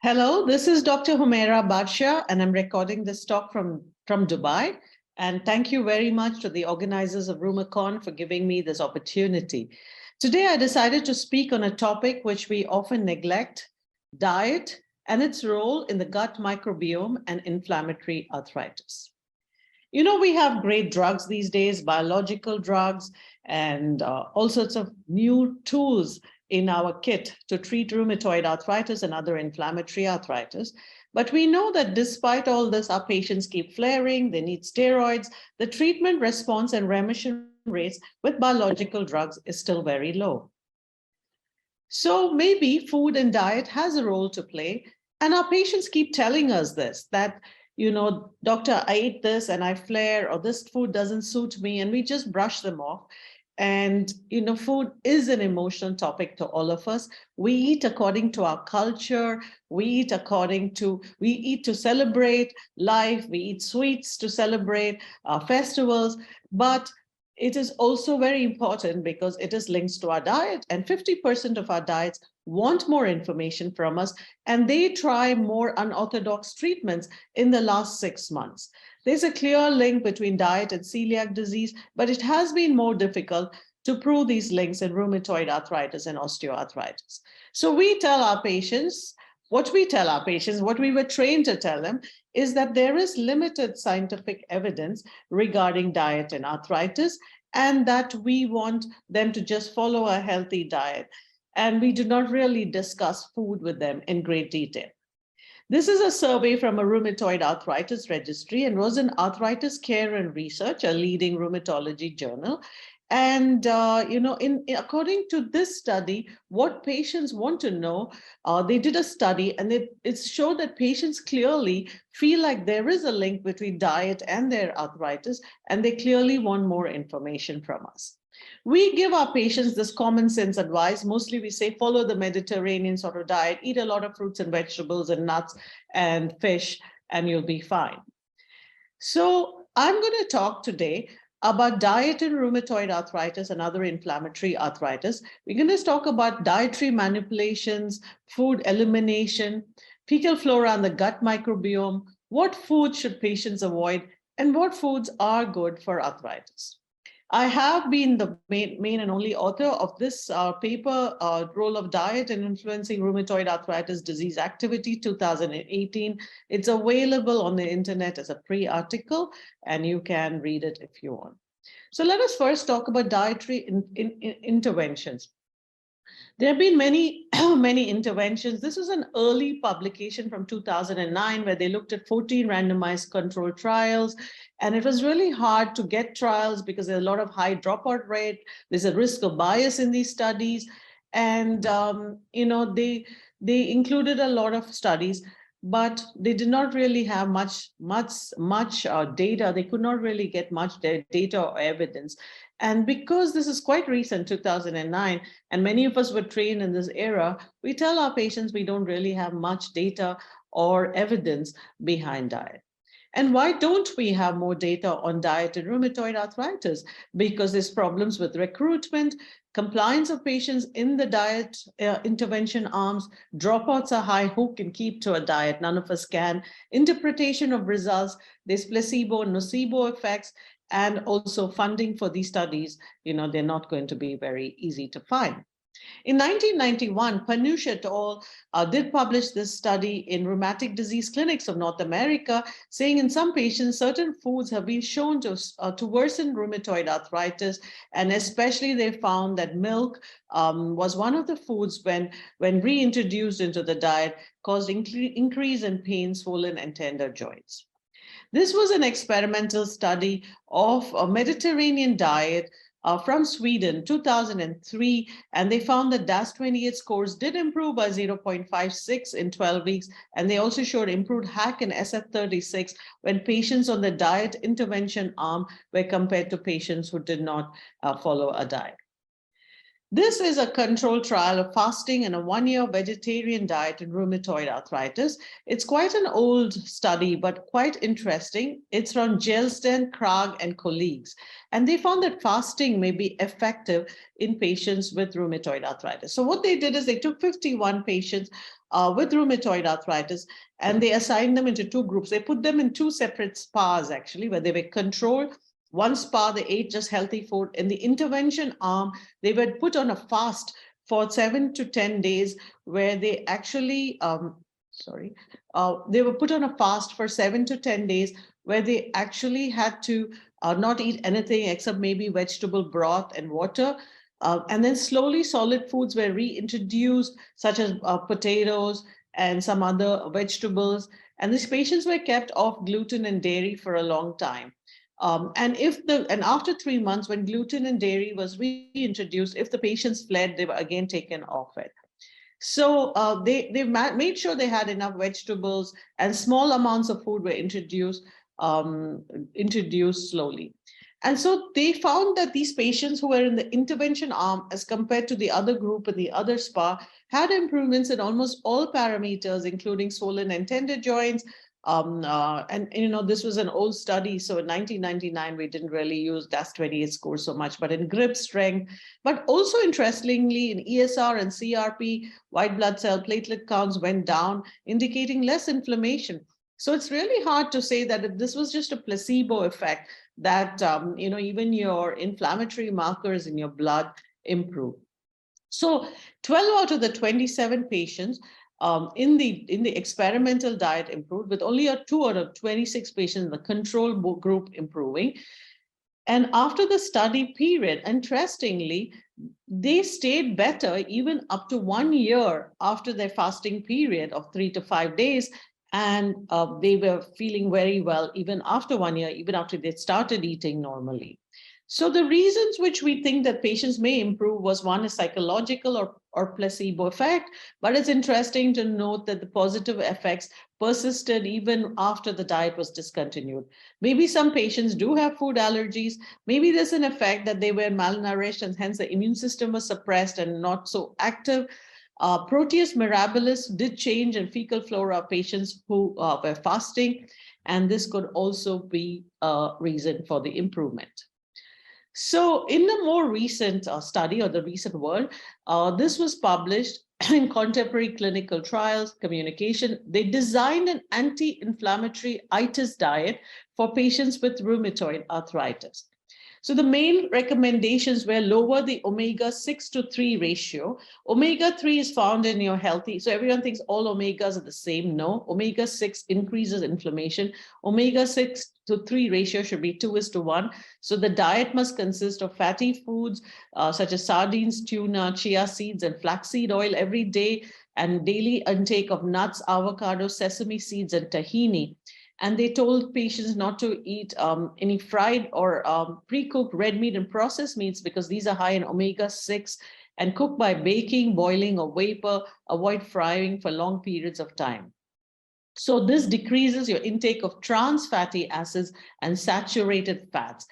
Hello, this is Dr. Humeira Badsha, and I'm recording this talk from Dubai. And thank you very much to the organizers of RheumaCon for giving me this opportunity. Today, I decided to speak on a topic which we often neglect, diet and its role in the gut microbiome and inflammatory arthritis. You know, we have great drugs these days, biological drugs, and all sorts of new tools in our kit to treat rheumatoid arthritis and other inflammatory arthritis. But we know that despite all this, our patients keep flaring, they need steroids. The treatment response and remission rates with biological drugs is still very low. So maybe food and diet has a role to play. And our patients keep telling us this, that, you know, doctor, I ate this and I flare, or this food doesn't suit me, and we just brush them off. And, you know, food is an emotional topic to all of us. We eat according to our culture. We eat to celebrate life. We eat sweets to celebrate our festivals. But it is also very important because it is linked to our diet, and 50% of our diets want more information from us, and they try more unorthodox treatments in the last 6 months. There's a clear link between diet and celiac disease, but it has been more difficult to prove these links in rheumatoid arthritis and osteoarthritis. So what we were trained to tell them is that there is limited scientific evidence regarding diet and arthritis, and that we want them to just follow a healthy diet. And we do not really discuss food with them in great detail. This is a survey from a rheumatoid arthritis registry and was in Arthritis Care and Research, a leading rheumatology journal. And, according to this study, what patients want to know, they did a study and it showed that patients clearly feel like there is a link between diet and their arthritis, and they clearly want more information from us. We give our patients this common sense advice. Mostly we say, follow the Mediterranean sort of diet, eat a lot of fruits and vegetables and nuts and fish, and you'll be fine. So I'm going to talk today about diet in rheumatoid arthritis and other inflammatory arthritis. We're going to talk about dietary manipulations, food elimination, fecal flora and the gut microbiome, what foods should patients avoid, and what foods are good for arthritis. I have been the main and only author of this paper, Role of Diet in Influencing Rheumatoid Arthritis Disease Activity, 2018. It's available on the internet as a pre-article, and you can read it if you want. So let us first talk about dietary interventions. There have been many, many interventions. This was an early publication from 2009 where they looked at 14 randomized controlled trials. And it was really hard to get trials because there's a lot of high dropout rate. There's a risk of bias in these studies. And, they included a lot of studies, but they did not really have much data. They could not really get much data or evidence. And because this is quite recent, 2009, and many of us were trained in this era, we tell our patients we don't really have much data or evidence behind diet. And why don't we have more data on diet and rheumatoid arthritis? Because there's problems with recruitment, compliance of patients in the diet intervention arms, dropouts are high. Who can keep to a diet? None of us can. Interpretation of results, there's placebo and nocebo effects, and also funding for these studies, they're not going to be very easy to find. In 1991, Panush et al. Did publish this study in Rheumatic Disease Clinics of North America, saying in some patients, certain foods have been shown to worsen rheumatoid arthritis. And especially they found that milk was one of the foods when reintroduced into the diet, caused increase in pain, swollen and tender joints. This was an experimental study of a Mediterranean diet from Sweden, 2003, and they found that DAS28 scores did improve by 0.56 in 12 weeks, and they also showed improved HAC and SF36 when patients on the diet intervention arm were compared to patients who did not follow a diet. This is a controlled trial of fasting and a 1-year vegetarian diet in rheumatoid arthritis. It's quite an old study, but quite interesting. It's from Gelsden, Krag, and colleagues. And they found that fasting may be effective in patients with rheumatoid arthritis. So what they did is they took 51 patients with rheumatoid arthritis, and they assigned them into two groups. They put them in two separate spas, actually, where they were controlled. One spa, they ate just healthy food. In the intervention arm, they were put on a fast for 7 to 10 days, where they actually, they were put on a fast for 7 to 10 days, where they actually had to not eat anything except maybe vegetable broth and water. And then slowly solid foods were reintroduced, such as potatoes and some other vegetables. And these patients were kept off gluten and dairy for a long time. And after 3 months, when gluten and dairy was reintroduced, if the patients fled, they were again taken off it. So they made sure they had enough vegetables, and small amounts of food were introduced slowly. And so they found that these patients who were in the intervention arm, as compared to the other group in the other spa, had improvements in almost all parameters, including swollen and tender joints. This was an old study. So in 1999, we didn't really use DAS28 score so much, but in grip strength, but also interestingly in ESR and CRP, white blood cell platelet counts went down, indicating less inflammation. So it's really hard to say that if this was just a placebo effect, that even your inflammatory markers in your blood improve. So 12 out of the 27 patients in the experimental diet improved, with only 2 out of 26 patients in the control group improving. And after the study period, interestingly, they stayed better even up to 1 year after their fasting period of 3 to 5 days. And they were feeling very well even after 1 year, even after they started eating normally. So the reasons which we think that patients may improve was, one is psychological or placebo effect, but it's interesting to note that the positive effects persisted even after the diet was discontinued. Maybe some patients do have food allergies. Maybe there's an effect that they were malnourished and hence the immune system was suppressed and not so active. Proteus mirabilis did change in fecal flora of patients who were fasting, and this could also be a reason for the improvement. So in the more recent study, or the recent world, this was published in Contemporary Clinical Trials Communication. They designed an anti-inflammatory itis diet for patients with rheumatoid arthritis. So the main recommendations were lower the omega-6 to 3 ratio. Omega-3 is found in your healthy. So everyone thinks all omegas are the same. No, omega-6 increases inflammation. Omega-6 to 3 ratio should be 2:1. So the diet must consist of fatty foods such as sardines, tuna, chia seeds, and flaxseed oil every day, and daily intake of nuts, avocado, sesame seeds, and tahini. And they told patients not to eat any fried or pre-cooked red meat and processed meats, because these are high in omega-6, and cook by baking, boiling, or vapor. Avoid frying for long periods of time. So this decreases your intake of trans fatty acids and saturated fats,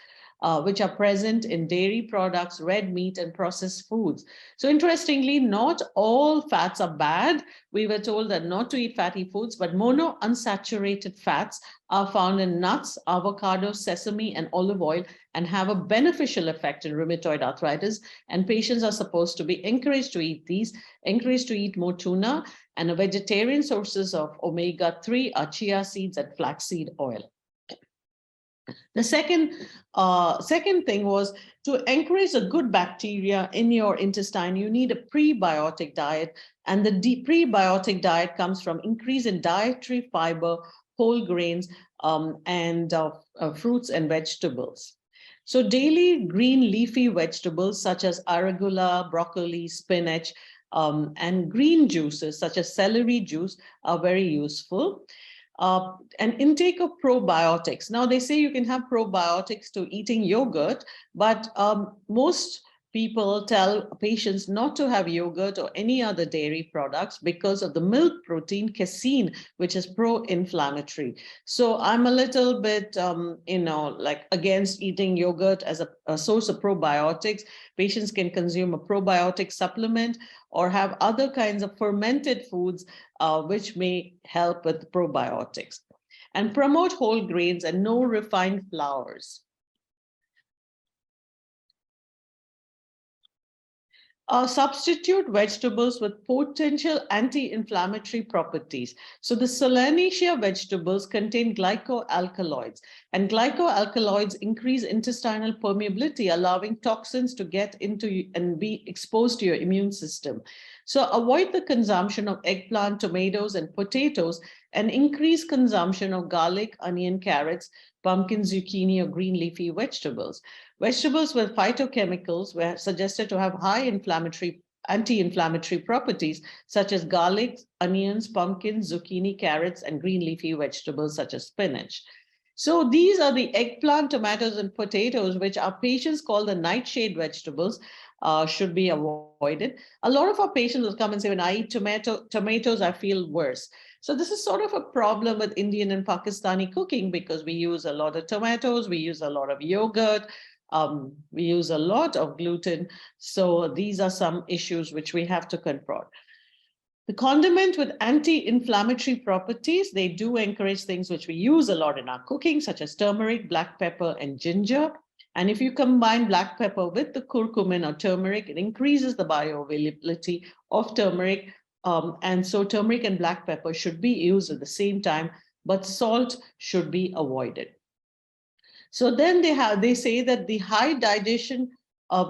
which are present in dairy products, red meat, and processed foods. So interestingly, not all fats are bad. We were told that not to eat fatty foods, but monounsaturated fats are found in nuts, avocado, sesame, and olive oil, and have a beneficial effect in rheumatoid arthritis. And patients are supposed to be encouraged to eat these, encouraged to eat more tuna, and vegetarian sources of omega-3 are chia seeds and flaxseed oil. The second thing was to encourage a good bacteria in your intestine. You need a prebiotic diet, and the prebiotic diet comes from increase in dietary fiber, whole grains, and fruits and vegetables. So daily green leafy vegetables such as arugula, broccoli, spinach, and green juices such as celery juice are very useful. And intake of probiotics. Now they say you can have probiotics to eating yogurt, but most people tell patients not to have yogurt or any other dairy products because of the milk protein casein, which is pro-inflammatory. So I'm a little bit, like against eating yogurt as a source of probiotics. Patients can consume a probiotic supplement or have other kinds of fermented foods, which may help with probiotics. And promote whole grains and no refined flours. Substitute vegetables with potential anti-inflammatory properties. So the Solanaceae vegetables contain glycoalkaloids, and glycoalkaloids increase intestinal permeability, allowing toxins to get into and be exposed to your immune system. So avoid the consumption of eggplant, tomatoes, and potatoes, and increase consumption of garlic, onion, carrots, pumpkin, zucchini, or green leafy vegetables. Vegetables with phytochemicals were suggested to have high anti-inflammatory properties, such as garlic, onions, pumpkins, zucchini, carrots, and green leafy vegetables such as spinach. So these are the eggplant, tomatoes, and potatoes, which our patients call the nightshade vegetables, should be avoided. A lot of our patients will come and say, when I eat tomatoes, I feel worse. So this is sort of a problem with Indian and Pakistani cooking because we use a lot of tomatoes, we use a lot of yogurt, we use a lot of gluten. So these are some issues which we have to confront. The condiment with anti-inflammatory properties, they do encourage things which we use a lot in our cooking, such as turmeric, black pepper, and ginger. And if you combine black pepper with the curcumin or turmeric, it increases the bioavailability of turmeric. And so turmeric and black pepper should be used at the same time, but salt should be avoided. So then they say that the high digestion,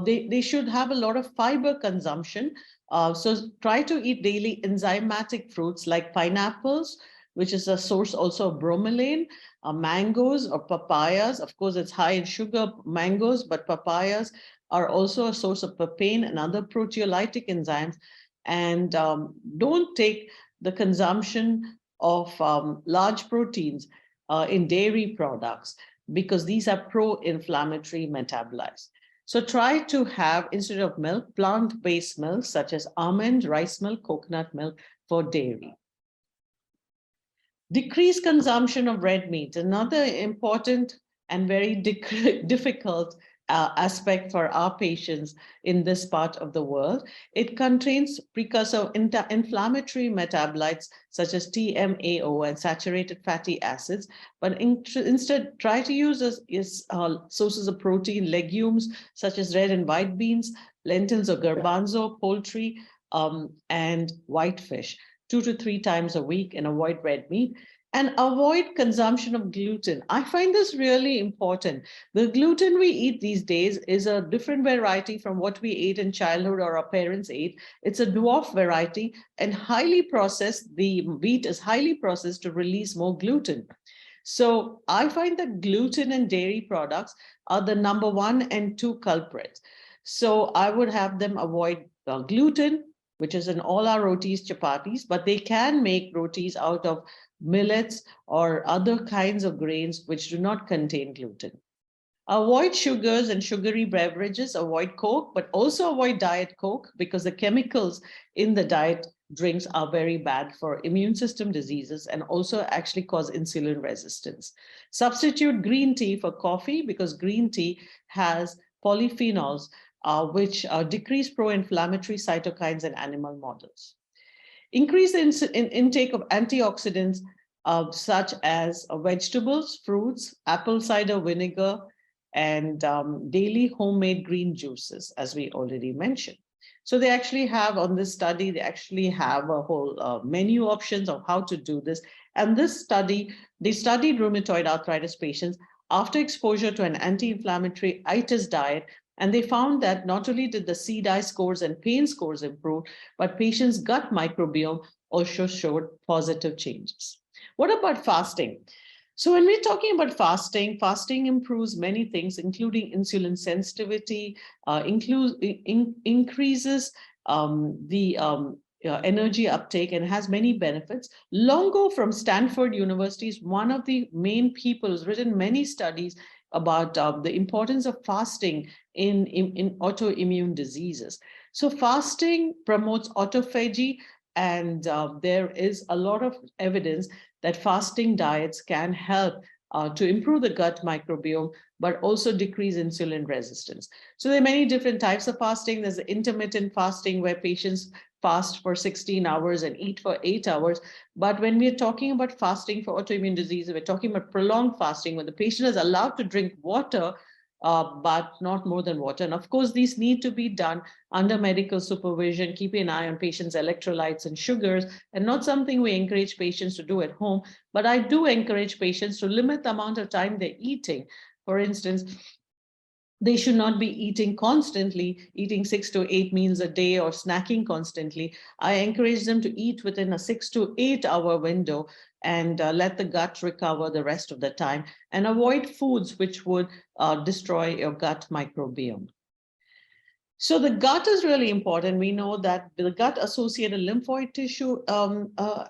they should have a lot of fiber consumption. So try to eat daily enzymatic fruits like pineapples, which is a source also of bromelain, mangoes or papayas. Of course, it's high in sugar, mangoes, but papayas are also a source of papain and other proteolytic enzymes. And don't take the consumption of large proteins in dairy products, because these are pro-inflammatory metabolites. So try to have, instead of milk, plant-based milk, such as almond, rice milk, coconut milk for dairy. Decrease consumption of red meat, another important and very difficult aspect for our patients in this part of the world. It contains precursor inflammatory metabolites such as TMAO and saturated fatty acids, but instead try to use sources of protein, legumes such as red and white beans, lentils or garbanzo, poultry, and white fish 2 to 3 times a week, and avoid red meat. And avoid consumption of gluten. I find this really important. The gluten we eat these days is a different variety from what we ate in childhood or our parents ate. It's a dwarf variety and highly processed. The wheat is highly processed to release more gluten. So I find that gluten and dairy products are the number 1 and 2 culprits. So I would have them avoid gluten, which is in all our rotis, chapatis, but they can make rotis out of millets or other kinds of grains which do not contain gluten. Avoid sugars and sugary beverages, avoid Coke, but also avoid Diet Coke because the chemicals in the diet drinks are very bad for immune system diseases and also actually cause insulin resistance. Substitute green tea for coffee because green tea has polyphenols, which decrease pro-inflammatory cytokines in animal models. Increase in intake of antioxidants such as vegetables, fruits, apple cider vinegar, and daily homemade green juices, as we already mentioned. So they actually have, on this study, they actually have a whole menu options of how to do this. And this study, they studied rheumatoid arthritis patients after exposure to an anti-inflammatory itis diet. And they found that not only did the CDAI scores and pain scores improve, but patients' gut microbiome also showed positive changes. What about fasting? So when we're talking about fasting, fasting improves many things, including insulin sensitivity, increases the energy uptake, and has many benefits. Longo from Stanford University is one of the main people who's written many studies about the importance of fasting in autoimmune diseases. So fasting promotes autophagy, and there is a lot of evidence that fasting diets can help to improve the gut microbiome, but also decrease insulin resistance. So there are many different types of fasting. There's the intermittent fasting where patients fast for 16 hours and eat for 8 hours. But when we're talking about fasting for autoimmune disease, we're talking about prolonged fasting when the patient is allowed to drink water, but not more than water. And of course, these need to be done under medical supervision, keeping an eye on patients' electrolytes and sugars, and not something we encourage patients to do at home. But I do encourage patients to limit the amount of time they're eating. For instance, they should not be eating constantly, eating 6 to 8 meals a day or snacking constantly. I encourage them to eat within a 6 to 8 hour window and let the gut recover the rest of the time, and avoid foods which would destroy your gut microbiome. So the gut is really important. We know that the gut-associated lymphoid tissue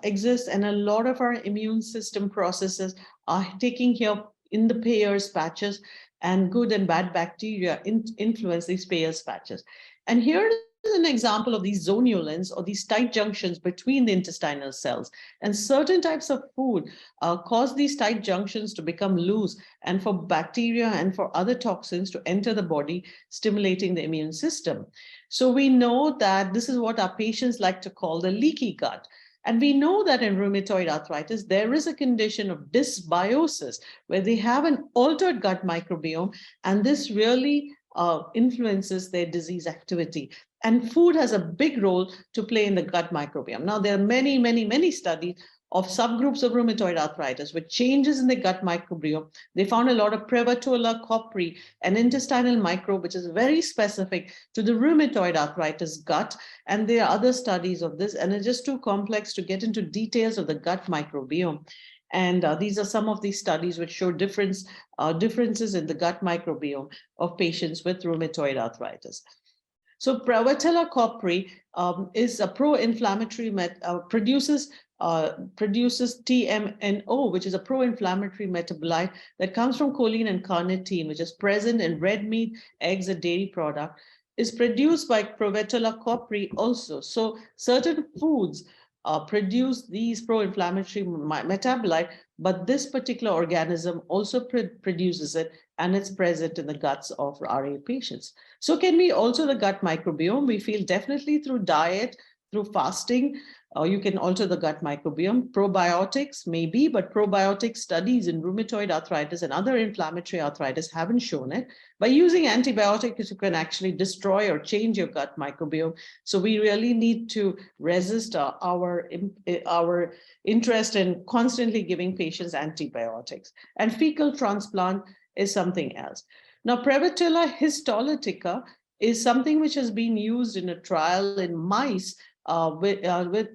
exists, and a lot of our immune system processes are taking care in the Peyer's patches, and good and bad bacteria influence these Peyer's patches. And here is an example of these zonulins, or these tight junctions between the intestinal cells. And certain types of food cause these tight junctions to become loose, and for bacteria and for other toxins to enter the body, stimulating the immune system. So we know that this is what our patients like to call the leaky gut. And we know that in rheumatoid arthritis, there is a condition of dysbiosis where they have an altered gut microbiome, and this really influences their disease activity. And food has a big role to play in the gut microbiome. Now, there are many studies of subgroups of rheumatoid arthritis with changes in the gut microbiome. They found a lot of Prevotella copri, an intestinal microbe, which is very specific to the rheumatoid arthritis gut. And there are other studies of this, and it's just too complex to get into details of the gut microbiome. And these are some of these studies which show differences in the gut microbiome of patients with rheumatoid arthritis. So Prevotella copri is a pro-inflammatory, produces TMNO, which is a pro-inflammatory metabolite that comes from choline and carnitine, which is present in red meat, eggs, and dairy product, is produced by Prevotella copri also. So certain foods produce these pro-inflammatory metabolite, but this particular organism also produces it, and it's present in the guts of RA patients. So can we alter the gut microbiome? We feel definitely through diet, through fasting, you can alter the gut microbiome. Probiotics maybe, but probiotic studies in rheumatoid arthritis and other inflammatory arthritis haven't shown it. By using antibiotics, you can actually destroy or change your gut microbiome. So we really need to resist our interest in constantly giving patients antibiotics. And fecal transplant is something else. Now, Prevotella histolytica is something which has been used in a trial in mice with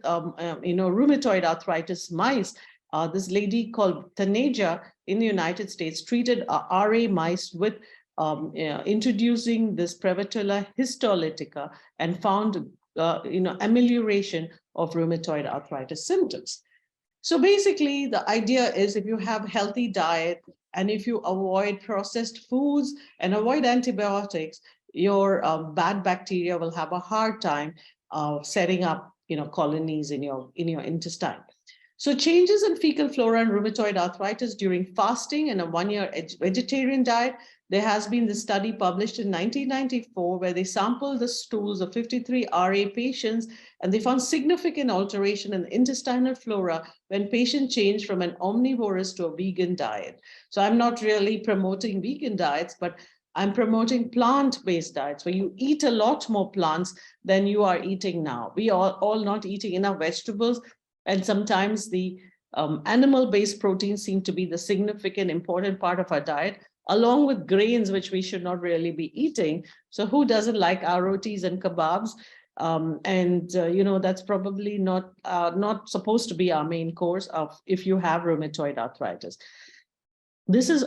rheumatoid arthritis mice. This lady called Taneja in the United States treated RA mice with introducing this Prevotella histolytica and found amelioration of rheumatoid arthritis symptoms. So basically, the idea is if you have healthy diet and if you avoid processed foods and avoid antibiotics, your bad bacteria will have a hard time setting up colonies in your intestine. So changes in fecal flora and rheumatoid arthritis during fasting and a 1-year vegetarian diet. There has been this study published in 1994 where they sampled the stools of 53 RA patients, and they found significant alteration in the intestinal flora when patients changed from an omnivorous to a vegan diet. So I'm not really promoting vegan diets, but I'm promoting plant-based diets where you eat a lot more plants than you are eating now. We are all not eating enough vegetables, and sometimes the animal-based proteins seem to be the significant important part of our diet, along with grains, which we should not really be eating. So who doesn't like our rotis and kebabs? That's probably not supposed to be our main course of if you have rheumatoid arthritis. This is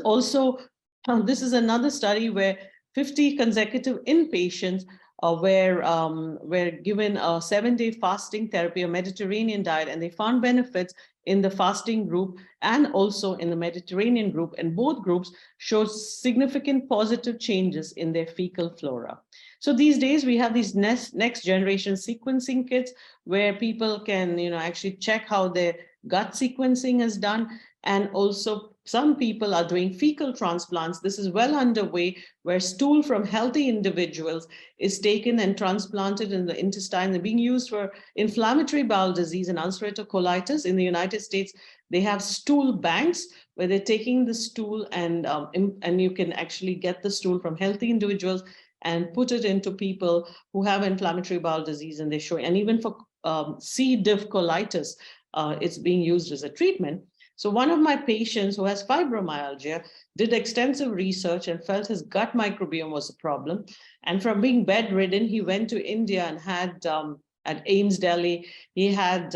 another study where 50 consecutive inpatients were given a 7-day fasting therapy, a Mediterranean diet, and they found benefits in the fasting group and also in the Mediterranean group, and both groups showed significant positive changes in their fecal flora. So these days we have these next generation sequencing kits where people can, actually check how their gut sequencing is done. And also some people are doing fecal transplants. This is well underway, where stool from healthy individuals is taken and transplanted in the intestine and being used for inflammatory bowel disease and ulcerative colitis. In the United States, they have stool banks where they're taking the stool and you can actually get the stool from healthy individuals and put it into people who have inflammatory bowel disease, and they show, and even for C. diff colitis, it's being used as a treatment. So one of my patients who has fibromyalgia did extensive research and felt his gut microbiome was a problem. And from being bedridden, he went to India and had at AIMS Delhi, he had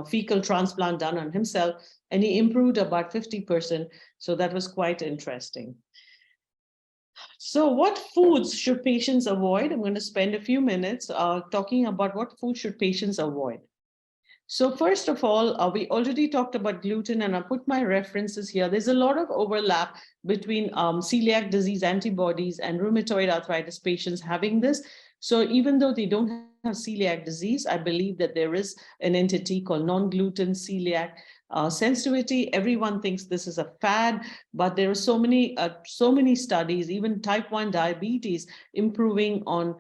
fecal transplant done on himself, and he improved about 50%. So that was quite interesting. So what foods should patients avoid? I'm going to spend a few minutes talking about what food should patients avoid. So first of all, we already talked about gluten, and I put my references here. There's a lot of overlap between celiac disease antibodies and rheumatoid arthritis patients having this. So even though they don't have celiac disease, I believe that there is an entity called non-gluten celiac sensitivity. Everyone thinks this is a fad, but there are so many studies, even type 1 diabetes improving on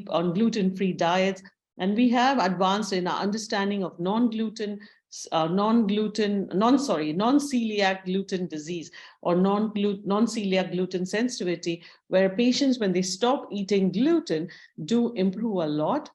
gluten-free diets. And we have advanced in our understanding of non-celiac gluten disease or non-celiac gluten sensitivity, where patients, when they stop eating gluten, do improve a lot.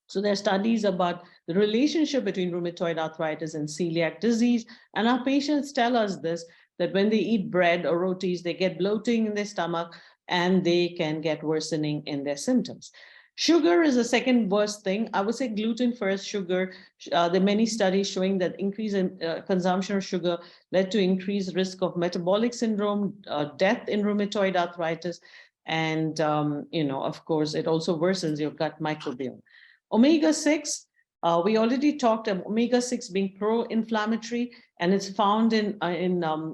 So there are studies about the relationship between rheumatoid arthritis and celiac disease. And our patients tell us this, that when they eat bread or rotis, they get bloating in their stomach and they can get worsening in their symptoms. Sugar is the second worst thing. I would say gluten first, sugar. There are many studies showing that increase in consumption of sugar led to increased risk of metabolic syndrome, death in rheumatoid arthritis. And, of course, it also worsens your gut microbiome. Omega-6, we already talked about omega-6 being pro-inflammatory, and it's found in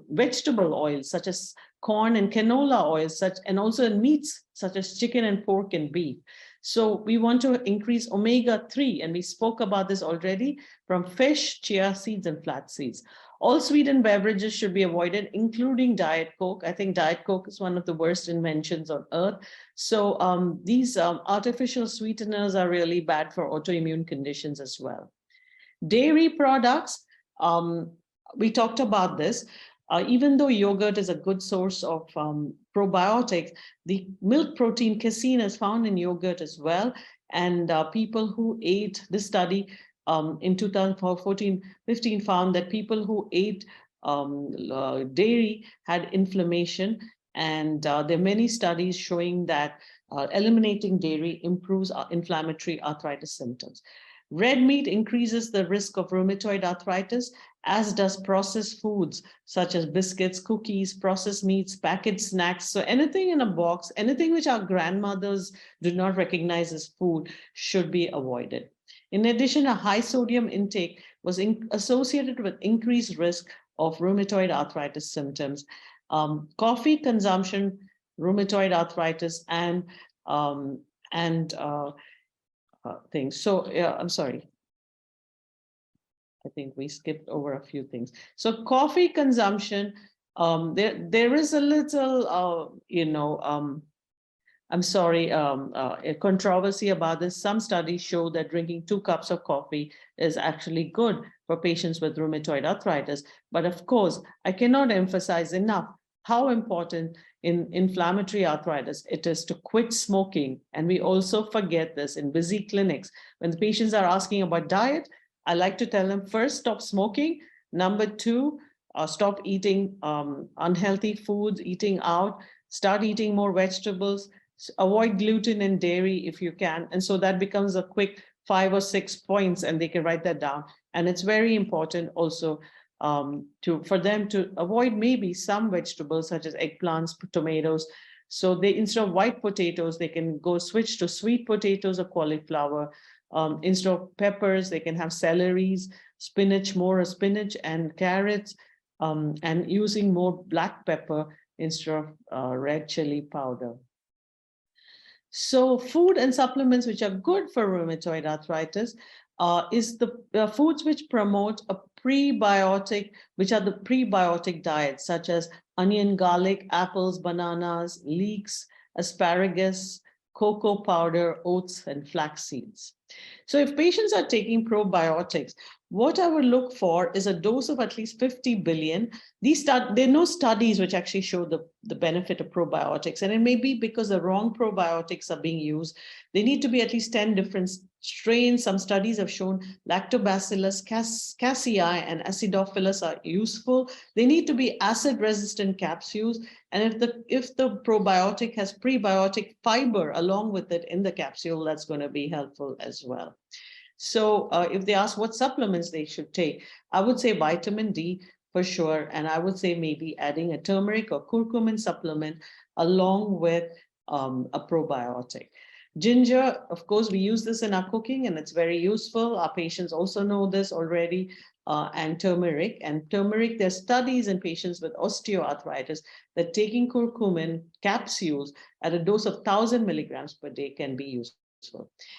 vegetable oils such as corn and canola oils, and also in meats such as chicken and pork and beef. So we want to increase omega-3, and we spoke about this already, from fish, chia seeds, and flax seeds. All sweetened beverages should be avoided, including Diet Coke. I think Diet Coke is one of the worst inventions on earth. So these artificial sweeteners are really bad for autoimmune conditions as well. Dairy products, we talked about this. Even though yogurt is a good source of probiotics, the milk protein casein is found in yogurt as well. And people who ate, this study in 2014-15 found that people who ate dairy had inflammation. And there are many studies showing that eliminating dairy improves inflammatory arthritis symptoms. Red meat increases the risk of rheumatoid arthritis, as does processed foods such as biscuits, cookies, processed meats, packaged snacks. So anything in a box, anything which our grandmothers do not recognize as food should be avoided. In addition, a high sodium intake was associated with increased risk of rheumatoid arthritis symptoms. Coffee consumption, rheumatoid arthritis, and things. So I'm sorry. I think we skipped over a few things. So coffee consumption, there is a little, I'm sorry, a controversy about this. Some studies show that drinking 2 cups of coffee is actually good for patients with rheumatoid arthritis. But of course, I cannot emphasize enough how important in inflammatory arthritis it is to quit smoking. And we also forget this in busy clinics. When the patients are asking about diet, I like to tell them, first, stop smoking. Number 2, stop eating unhealthy foods, eating out, start eating more vegetables, avoid gluten and dairy if you can. And so that becomes a quick 5 or 6 points, and they can write that down. And it's very important also for them to avoid maybe some vegetables such as eggplants, tomatoes. So they, instead of white potatoes, they can go switch to sweet potatoes or cauliflower. Instead of peppers, they can have celeries, spinach, more spinach and carrots, and using more black pepper instead of red chili powder. So food and supplements which are good for rheumatoid arthritis is the foods which promote a prebiotic, which are the prebiotic diets, such as onion, garlic, apples, bananas, leeks, asparagus, cocoa powder, oats, and flax seeds. So if patients are taking probiotics, what I would look for is a dose of at least 50 billion. There are no studies which actually show the benefit of probiotics, and it may be because the wrong probiotics are being used. They need to be at least 10 different strains. Some studies have shown Lactobacillus casei and Acidophilus are useful. They need to be acid-resistant capsules, and if the probiotic has prebiotic fiber along with it in the capsule, that's going to be helpful as well. So if they ask what supplements they should take, I would say vitamin D for sure. And I would say maybe adding a turmeric or curcumin supplement along with a probiotic. Ginger, of course, we use this in our cooking and it's very useful. Our patients also know this already. And turmeric. And turmeric, there's studies in patients with osteoarthritis that taking curcumin capsules at a dose of 1,000 milligrams per day can be useful.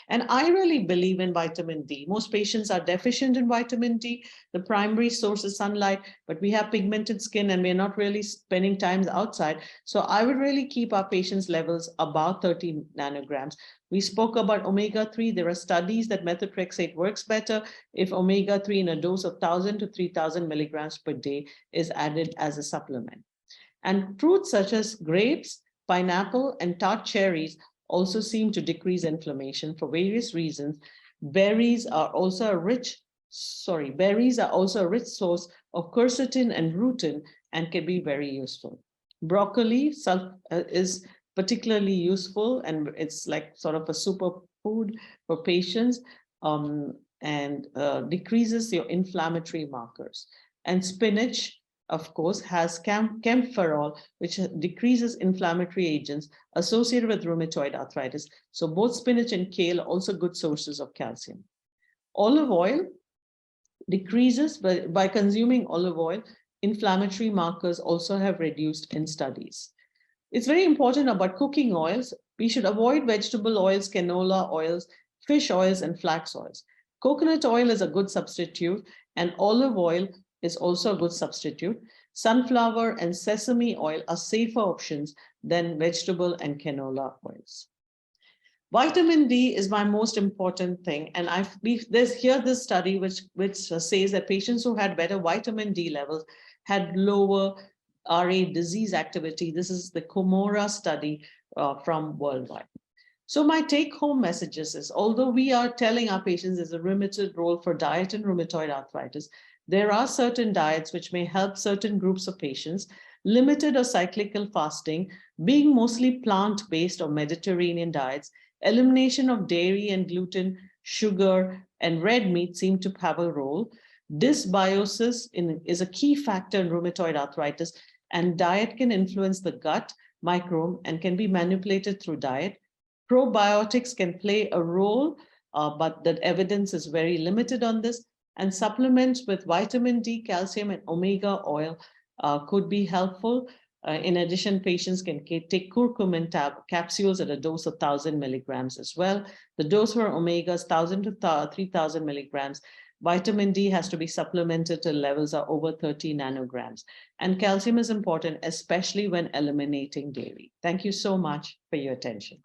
And I really believe in vitamin D. Most patients are deficient in vitamin D. The primary source is sunlight, but we have pigmented skin and we're not really spending time outside. So I would really keep our patients' levels about 30 nanograms. We spoke about omega-3. There are studies that methotrexate works better if omega-3 in a dose of 1,000 to 3,000 milligrams per day is added as a supplement. And fruits such as grapes, pineapple, and tart cherries also seem to decrease inflammation for various reasons. Berries are also a rich source of quercetin and rutin and can be very useful. Broccoli is particularly useful, and it's like sort of a superfood for patients, and decreases your inflammatory markers. And spinach, of course, has camphorol, which decreases inflammatory agents associated with rheumatoid arthritis. So both spinach and kale are also good sources of calcium. Olive oil decreases, but by consuming olive oil, inflammatory markers also have reduced in studies. It's very important about cooking oils. We should avoid vegetable oils, canola oils, fish oils, and flax oils. Coconut oil is a good substitute, and olive oil is also a good substitute. Sunflower and sesame oil are safer options than vegetable and canola oils. Vitamin D is my most important thing. And there's this study which says that patients who had better vitamin D levels had lower RA disease activity. This is the Humeira study from worldwide. So my take-home messages is, although we are telling our patients there's a limited role for diet in rheumatoid arthritis, there are certain diets which may help certain groups of patients. Limited or cyclical fasting, being mostly plant-based or Mediterranean diets, elimination of dairy and gluten, sugar, and red meat seem to have a role. Dysbiosis is a key factor in rheumatoid arthritis, and diet can influence the gut microbiome and can be manipulated through diet. Probiotics can play a role, but the evidence is very limited on this. And supplements with vitamin D, calcium, and omega oil could be helpful. In addition, patients can take curcumin capsules at a dose of 1,000 milligrams as well. The dose for omegas, 1,000 to 3,000 milligrams. Vitamin D has to be supplemented till levels are over 30 nanograms. And calcium is important, especially when eliminating dairy. Thank you so much for your attention.